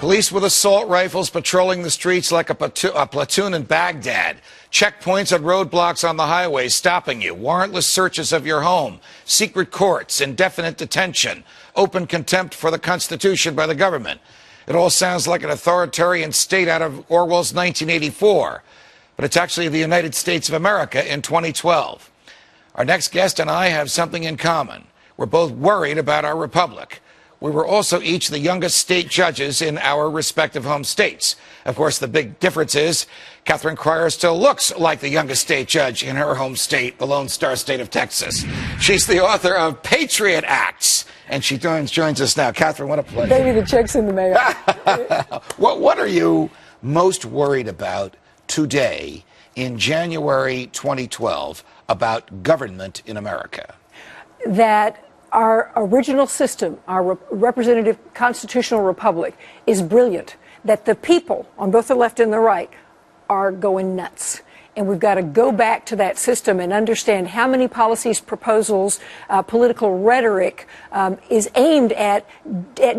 Police with assault rifles patrolling the streets like a platoon in Baghdad. Checkpoints and roadblocks on the highways stopping you. Warrantless searches of your home. Secret courts. Indefinite detention. Open contempt for the Constitution by the government. It all sounds like an authoritarian state out of Orwell's 1984. But it's actually the United States of America in 2012. Our next guest and I have something in common. We're both worried about our republic. We were also each the youngest state judges in our respective home states. Of course, the big difference is Catherine Crier still looks like the youngest state judge in her home state, the Lone Star State of Texas. She's the author of Patriots Acts, and she joins us now. Catherine, what a pleasure. Baby, the check's in the mail. What are you most worried about today in January 2012 about government in America? That our original system, our representative constitutional republic, is brilliant. That the people, on both the left and the right, are going nuts. And we've got to go back to that system and understand how many policies, proposals, political rhetoric is aimed at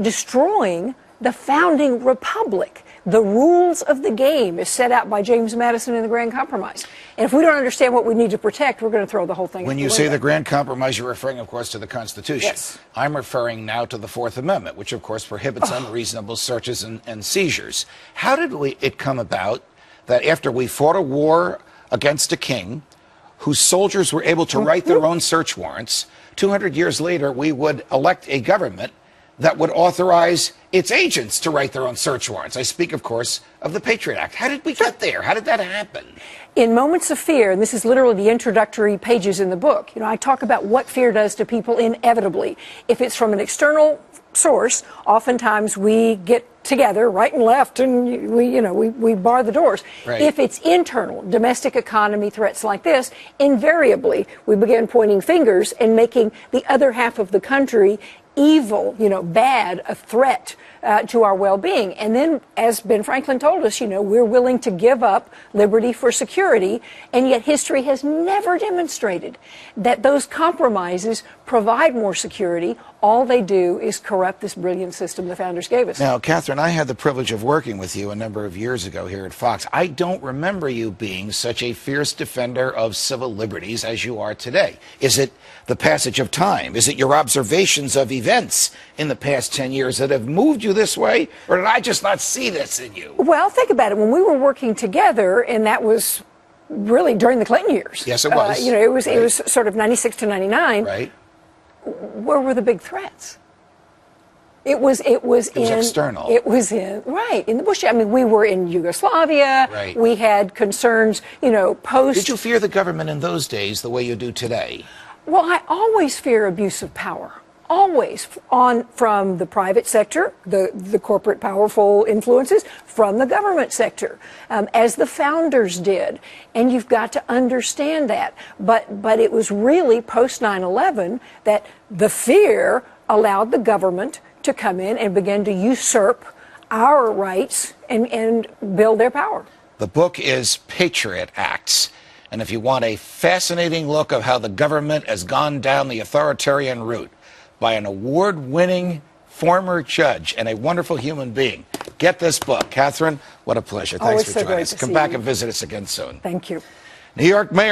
destroying the founding republic. The rules of the game is set out by James Madison in the Grand Compromise. And if we don't understand what we need to protect, we're going to throw the whole thing out the window. When you say the Grand Compromise, you're referring, of course, to the Constitution. Yes. I'm referring now to the Fourth Amendment, which, of course, prohibits unreasonable searches and seizures. How did it come about that after we fought a war against a king whose soldiers were able to write their own search warrants, 200 years later we would elect a government that would authorize its agents to write their own search warrants? I speak, of course, of the Patriot Act. How did we get there? How did that happen? In moments of fear, and this is literally the introductory pages in the book, I talk about what fear does to people inevitably. If it's from an external source, oftentimes we get together, right and left, and we bar the doors. Right. If it's internal, domestic economy threats like this, invariably we begin pointing fingers and making the other half of the country evil, bad, a threat to our well-being. And then, as Ben Franklin told us, we're willing to give up liberty for security, and yet history has never demonstrated that those compromises provide more security. All they do is corrupt this brilliant system the founders gave us. Now, Catherine, I had the privilege of working with you a number of years ago here at Fox. I don't remember you being such a fierce defender of civil liberties as you are today. Is it the passage of time? Is it your observations of events in the past 10 years that have moved you this way? Or did I just not see this in you? Well, think about it. When we were working together, and that was really during the Clinton years. Yes, it was. It was sort of 96 to 99. Right. Where were the big threats? It was external. It was in the Bush. I mean, we were in Yugoslavia. Right. We had concerns, post. Did you fear the government in those days the way you do today? Well, I always fear abuse of power. Always, from the private sector, the corporate powerful influences, from the government sector, as the founders did. And you've got to understand that. But it was really post 9/11 that the fear allowed the government to come in and begin to usurp our rights and build their power. The book is Patriot Acts. And if you want a fascinating look of how the government has gone down the authoritarian route by an award-winning former judge and a wonderful human being, get this book. Catherine, what a pleasure. Thanks for joining us. Come back and visit us again soon. Thank you. New York Mayor